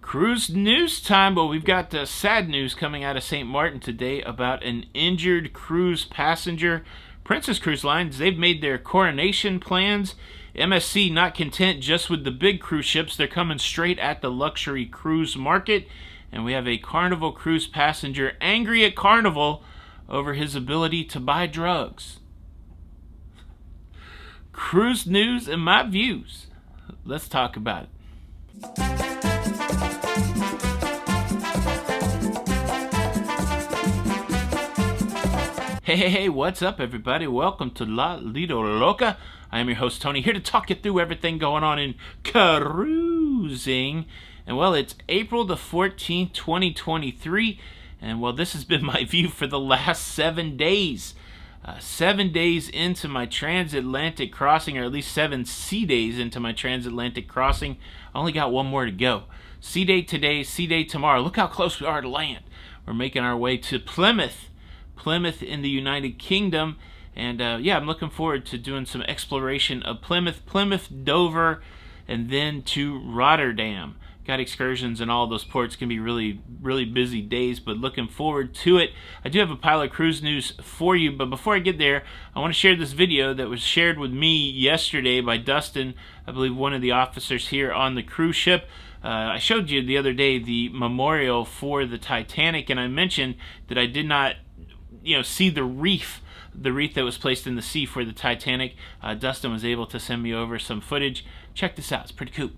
Cruise news time. Well, we've got sad news coming out of Sint Maarten today about an injured cruise passenger. Princess Cruise Lines, they've made their Coronation plans. MSC not content just with the big cruise ships. They're coming straight at the luxury cruise market. And we have a Carnival cruise passenger angry at Carnival over his ability to buy drugs. Cruise news and my views. Let's talk about it. Hey, what's up, everybody? Welcome to Lido, Loca. I am your host, Tony, here to talk you through everything going on in cruising. And, well, it's April the 14th, 2023. And, well, this has been my view for the last 7 days. 7 days into my transatlantic crossing, or at least 7 sea days into my transatlantic crossing. I only got one more to go. Sea day today, sea day tomorrow. Look how close we are to land. We're making our way to Plymouth in the United Kingdom. And yeah, I'm looking forward to doing some exploration of Plymouth, Dover, and then to Rotterdam. Got excursions in all those ports. Can be really busy days, but looking forward to it. I do have a pile of cruise news for you, but before I get there, I want to share this video that was shared with me yesterday by Dustin, I believe one of the officers here on the cruise ship. I showed you the other day the memorial for the Titanic, and I mentioned that I did not see the wreath that was placed in the sea for the Titanic. Dustin was able to send me over some footage. Check this out, it's pretty cool.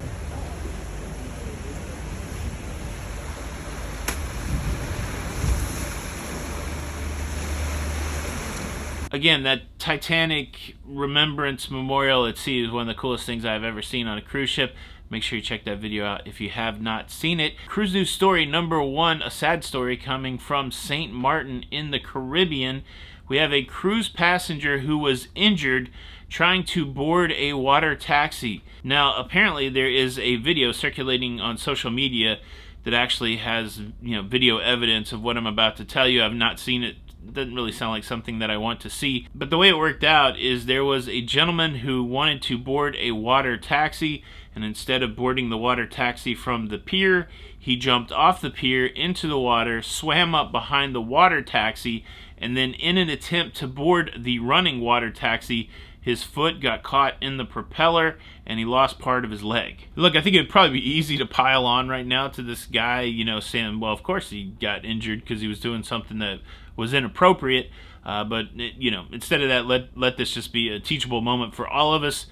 Again, that Titanic Remembrance Memorial at sea is one of the coolest things I've ever seen on a cruise ship. Make sure you check that video out if you have not seen it. Cruise news story number 1, a sad story coming from Sint Maarten in the Caribbean. We have a cruise passenger who was injured trying to board a water taxi. Now, apparently there is a video circulating on social media that actually has, video evidence of what I'm about to tell you. I've not seen it. It doesn't really sound like something that I want to see. But the way it worked out is there was a gentleman who wanted to board a water taxi, and instead of boarding the water taxi from the pier, he jumped off the pier into the water, swam up behind the water taxi, and then in an attempt to board the running water taxi, his foot got caught in the propeller and he lost part of his leg. Look, I think it would probably be easy to pile on right now to this guy, saying, well, of course he got injured because he was doing something that was inappropriate. But instead of that, let this just be a teachable moment for all of us.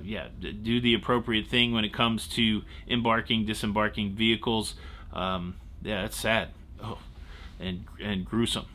Do the appropriate thing when it comes to embarking, disembarking vehicles. It's sad. And gruesome.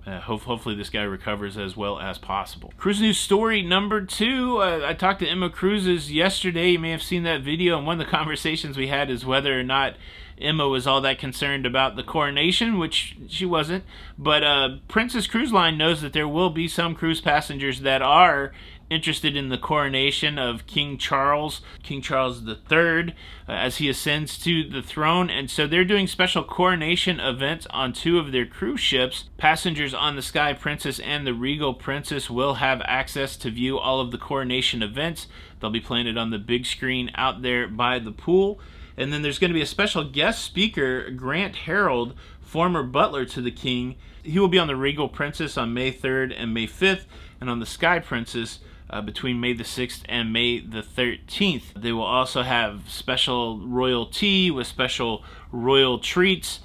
Hopefully this guy recovers as well as possible. Cruise news story number 2. I talked to Emma Cruises yesterday. You may have seen that video, and one of the conversations we had is whether or not Emma was all that concerned about the Coronation, which she wasn't. But Princess Cruise Line knows that there will be some cruise passengers that are interested in the coronation of King Charles III, as he ascends to the throne. And so they're doing special coronation events on 2 of their cruise ships. Passengers on the Sky Princess and the Regal Princess will have access to view all of the coronation events. They'll be playing it on the big screen out there by the pool. And then there's going to be a special guest speaker, Grant Harold, former butler to the king. He will be on the Regal Princess on May 3rd and May 5th, and on the Sky Princess between May the 6th and May the 13th. They will also have special royal tea with special royal treats,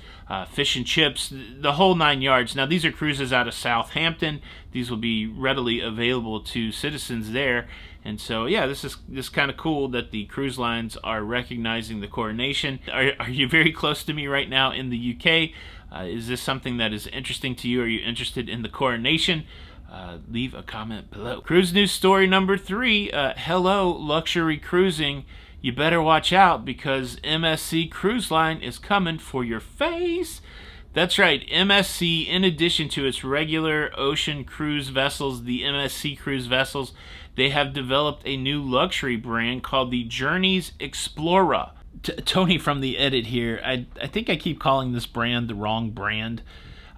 fish and chips, the whole 9 yards. Now, these are cruises out of Southampton. These will be readily available to citizens there. And so, yeah, this is kind of cool that the cruise lines are recognizing the coronation. Are you very close to me right now in the UK? Is this something that is interesting to you? Are you interested in the coronation? Leave a comment below. Cruise news story number 3. Hello, luxury cruising. You better watch out because MSC Cruise Line is coming for your face. That's right, MSC, in addition to its regular ocean cruise vessels, the MSC cruise vessels, they have developed a new luxury brand called the Journeys Explorer. Tony from the edit here, I think I keep calling this brand the wrong brand.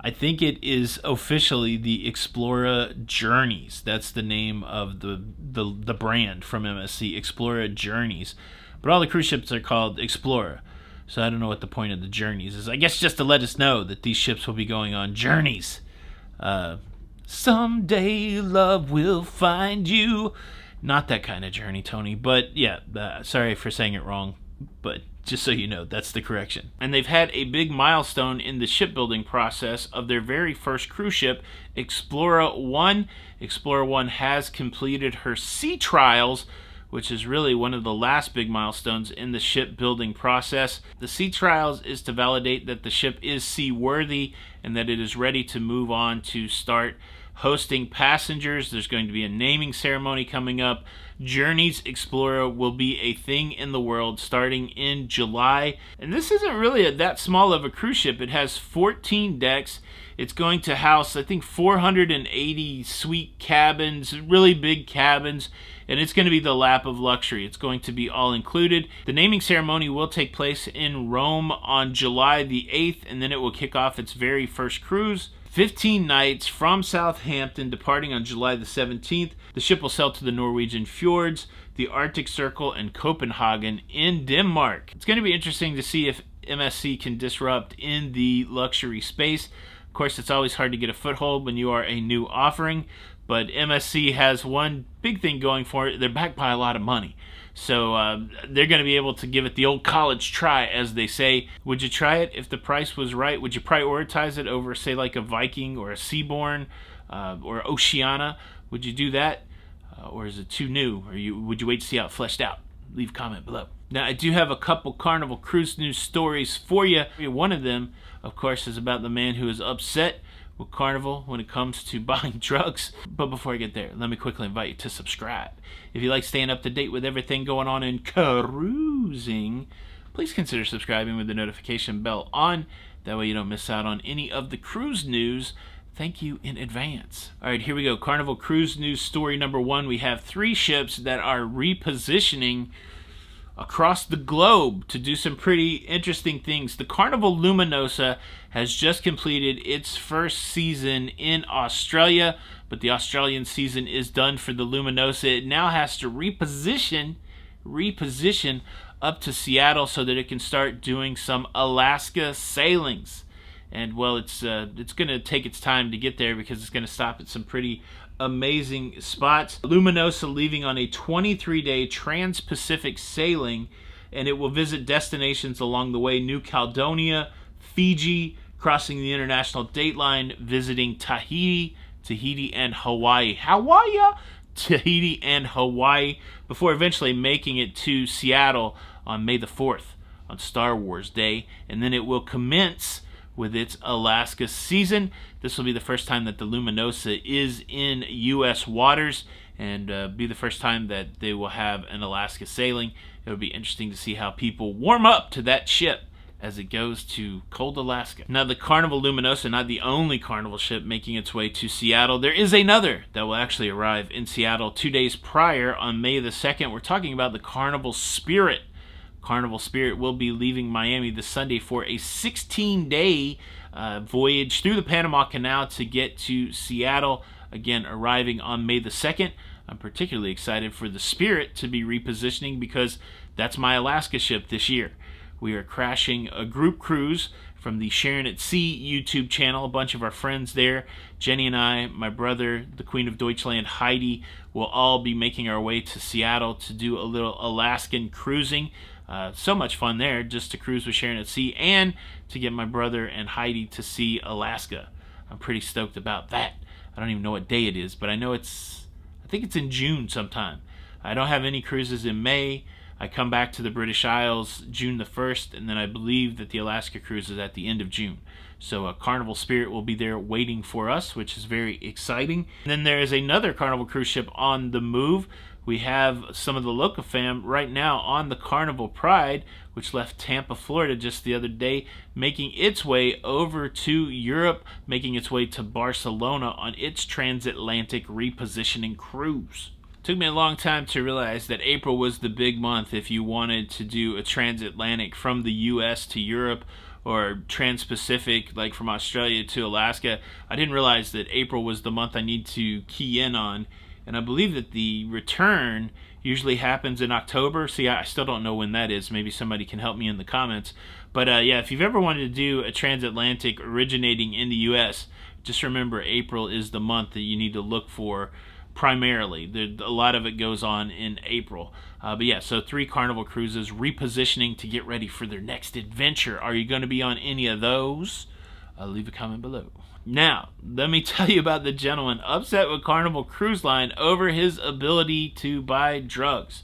I think it is officially the Explorer Journeys. That's the name of the brand from MSC, Explorer Journeys. But all the cruise ships are called Explorer. So I don't know what the point of the journeys is. I guess just to let us know that these ships will be going on journeys. Someday love will find you. Not that kind of journey, Tony. But yeah, sorry for saying it wrong. But just so you know, that's the correction. And they've had a big milestone in the shipbuilding process of their very first cruise ship, Explorer 1. Explorer 1 has completed her sea trials, which is really one of the last big milestones in the shipbuilding process. The sea trials is to validate that the ship is seaworthy and that it is ready to move on to start hosting passengers. There's going to be a naming ceremony coming up. Journeys Explorer will be a thing in the world starting in July. And this isn't really that small of a cruise ship. It has 14 decks. It's going to house, I think, 480 suite cabins, really big cabins, and it's going to be the lap of luxury. It's going to be all included. The naming ceremony will take place in Rome on July the 8th, and then it will kick off its very first cruise. 15 nights from Southampton, departing on July the 17th. The ship will sail to the Norwegian fjords, the Arctic Circle, and Copenhagen in Denmark. It's going to be interesting to see if MSC can disrupt in the luxury space. Of course, it's always hard to get a foothold when you are a new offering, but MSC has one big thing going for it. They're backed by a lot of money. So they're going to be able to give it the old college try, as they say. Would you try it if the price was right? Would you prioritize it over, say, like a Viking or a Seabourn or Oceana? Would you do that? Or is it too new? Or would you wait to see how it fleshed out? Leave a comment below. Now, I do have a couple Carnival cruise news stories for you. One of them, of course, is about the man who is upset with Carnival when it comes to buying drugs. But before I get there, let me quickly invite you to subscribe. If you like staying up to date with everything going on in cruising, please consider subscribing with the notification bell on. That way you don't miss out on any of the cruise news. Thank you in advance. All right, here we go. Carnival cruise news story number 1. We have 3 ships that are repositioning across the globe to do some pretty interesting things. The Carnival Luminosa has just completed its first season in Australia, but the Australian season is done for the Luminosa. It now has to reposition up to Seattle so that it can start doing some Alaska sailings. And well, it's going to take its time to get there because it's going to stop at some pretty amazing spots. Luminosa leaving on a 23-day trans-Pacific sailing, and it will visit destinations along the way: New Caledonia, Fiji, crossing the international date line, visiting Tahiti and Hawaii. Tahiti and Hawaii, before eventually making it to Seattle on May the 4th on Star Wars Day, and then it will commence with its Alaska season. This will be the first time that the Luminosa is in U.S. waters, and be the first time that they will have an Alaska sailing. It will be interesting to see how people warm up to that ship as it goes to cold Alaska. Now, the Carnival Luminosa, not the only Carnival ship making its way to Seattle. There is another that will actually arrive in Seattle 2 days prior on May the 2nd. We're talking about the Carnival Spirit. Carnival Spirit will be leaving Miami this Sunday for a 16-day voyage through the Panama Canal to get to Seattle, again arriving on May the 2nd. I'm particularly excited for the Spirit to be repositioning because that's my Alaska ship this year. We are crashing a group cruise from the Sharing at Sea YouTube channel. A bunch of our friends there, Jenny and I, my brother, the Queen of Deutschland, Heidi, will all be making our way to Seattle to do a little Alaskan cruising. So much fun there, just to cruise with Sharing at Sea and to get my brother and Heidi to see Alaska. I'm pretty stoked about that. I don't even know what day it is, but I think it's in June sometime. I don't have any cruises in May. I come back to the British Isles June the 1st, and then I believe that the Alaska cruise is at the end of June. So Carnival Spirit will be there waiting for us, which is very exciting. And then there is another Carnival cruise ship on the move. We have some of the Loca fam right now on the Carnival Pride, which left Tampa, Florida just the other day, making its way over to Europe, making its way to Barcelona on its transatlantic repositioning cruise. Took me a long time to realize that April was the big month if you wanted to do a transatlantic from the US to Europe, or trans-Pacific, like from Australia to Alaska. I didn't realize that April was the month I need to key in on. And I believe that the return usually happens in October. See, I still don't know when that is. Maybe somebody can help me in the comments. But yeah, if you've ever wanted to do a transatlantic originating in the U.S., just remember April is the month that you need to look for primarily. A lot of it goes on in April. But yeah, so 3 Carnival cruises repositioning to get ready for their next adventure. Are you going to be on any of those? Leave a comment below. Now, let me tell you about the gentleman upset with Carnival Cruise Line over his ability to buy drugs.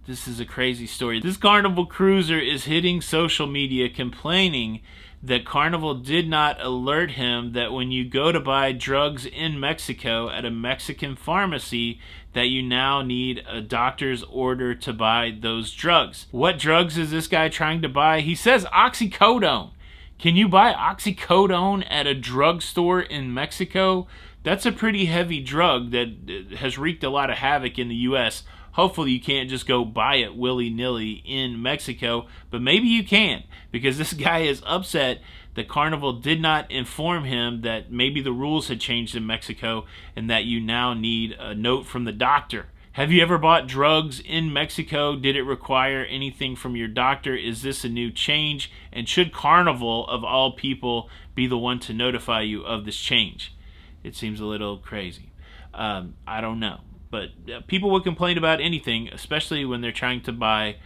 This is a crazy story. This Carnival cruiser is hitting social media complaining that Carnival did not alert him that when you go to buy drugs in Mexico at a Mexican pharmacy, that you now need a doctor's order to buy those drugs. What drugs is this guy trying to buy? He says oxycodone. Can you buy oxycodone at a drugstore in Mexico? That's a pretty heavy drug that has wreaked a lot of havoc in the U.S. Hopefully you can't just go buy it willy-nilly in Mexico, but maybe you can, because this guy is upset that Carnival did not inform him that maybe the rules had changed in Mexico and that you now need a note from the doctor. Have you ever bought drugs in Mexico? Did it require anything from your doctor? Is this a new change? And should Carnival, of all people, be the one to notify you of this change? It seems a little crazy. I don't know. But people would complain about anything, especially when they're trying to buy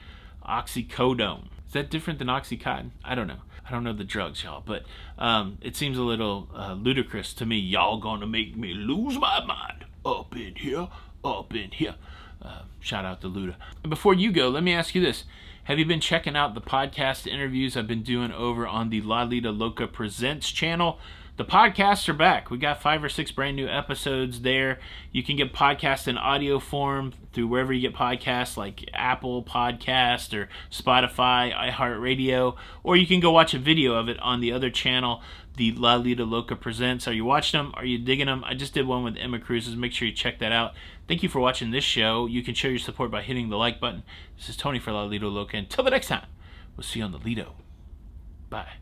oxycodone. Is that different than Oxycontin? I don't know. I don't know the drugs, y'all. But it seems a little ludicrous to me. Y'all gonna make me lose my mind up in here. Shout out to Luda. Before you go, let me ask you this. Have you been checking out the podcast interviews I've been doing over on the Lido Loca Presents channel? The podcasts are back. We got 5 or 6 brand new episodes there. You can get podcasts in audio form through wherever you get podcasts, like Apple Podcast or Spotify, iHeartRadio, or you can go watch a video of it on the other channel, the Lido Loca Presents. Are you watching them? Are you digging them? I just did one with Emma Cruises. Make sure you check that out. Thank you for watching this show. You can show your support by hitting the like button. This is Tony for Lido Loca. Until the next time, we'll see you on the Lido. Bye.